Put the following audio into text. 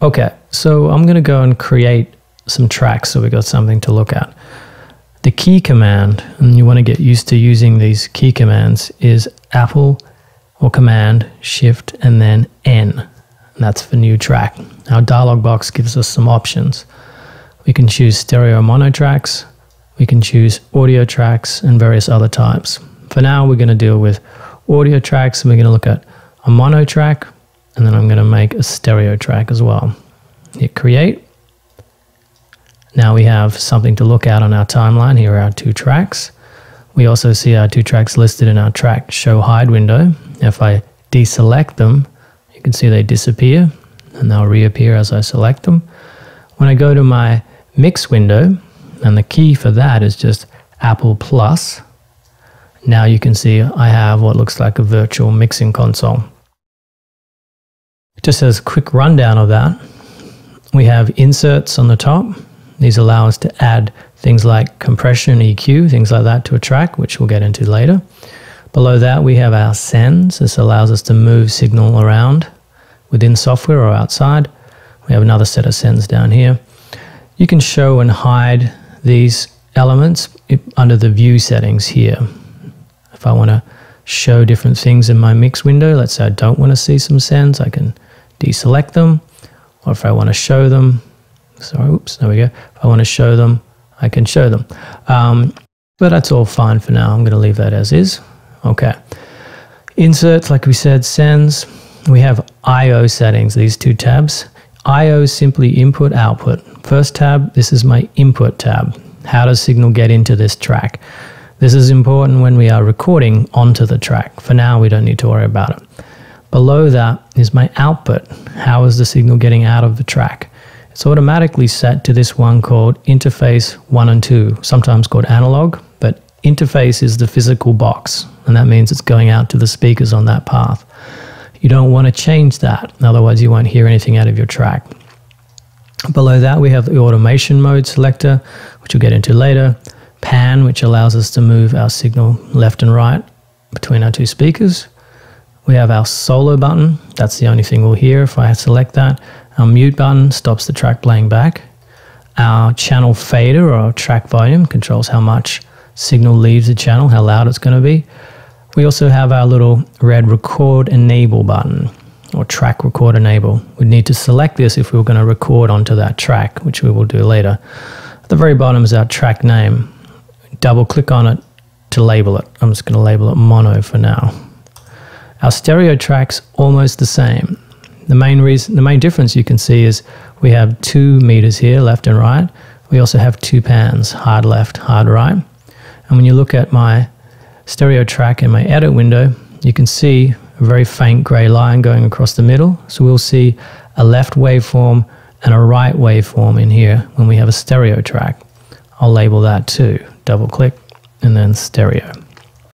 Okay, so I'm going to go and create some tracks so we got something to look at. The key command, and you want to get used to using these key commands, is Apple or Command, Shift, and then N. And that's for new track. Our dialog box gives us some options. We can choose stereo mono tracks, we can choose audio tracks, and various other types. For now, we're going to deal with audio tracks, and we're going to look at a mono track, and then I'm going to make a stereo track as well. Hit create. Now we have something to look at on our timeline. Here are our two tracks. We also see our two tracks listed in our track show hide window. If I deselect them, you can see they disappear and they'll reappear as I select them. When I go to my mix window, and the key for that is just Apple Plus, now you can see I have what looks like a virtual mixing console. Just as a quick rundown of that, we have inserts on the top. These allow us to add things like compression, EQ, things like that to a track, which we'll get into later. Below that, we have our sends. This allows us to move signal around within software or outside. We have another set of sends down here. You can show and hide these elements under the view settings here. If I want to show different things in my mix window, let's say I don't want to see some sends, I can deselect them. Or if I want to show them, sorry, oops, there we go. If I want to show them, I can show them. But that's all fine for now. I'm going to leave that as is. Okay. Inserts, like we said, sends. We have I/O settings, these two tabs. I/O is simply input, output. First tab, this is my input tab. How does signal get into this track? This is important when we are recording onto the track. For now, we don't need to worry about it. Below that is my output. How is the signal getting out of the track? It's automatically set to this one called interface 1 and 2, sometimes called analog, but interface is the physical box, and that means it's going out to the speakers on that path. You don't want to change that, otherwise you won't hear anything out of your track. Below that, we have the automation mode selector, which we'll get into later. Pan, which allows us to move our signal left and right between our two speakers. We have our solo button. That's the only thing we'll hear if I select that. Our mute button stops the track playing back. Our channel fader or track volume controls how much signal leaves the channel, how loud it's going to be. We also have our little red record enable button, or track record enable. We need to select this if we were going to record onto that track, which we will do later. At the very bottom is our track name. Double click on it to label it. I'm just going to label it mono for now. Our stereo track's almost the same. The main difference you can see is we have 2 meters here, left and right. We also have 2 pans, hard left, hard right. And when you look at my stereo track in my edit window, you can see a very faint gray line going across the middle. So we'll see a left waveform and a right waveform in here when we have a stereo track. I'll label that too. Double click and then stereo.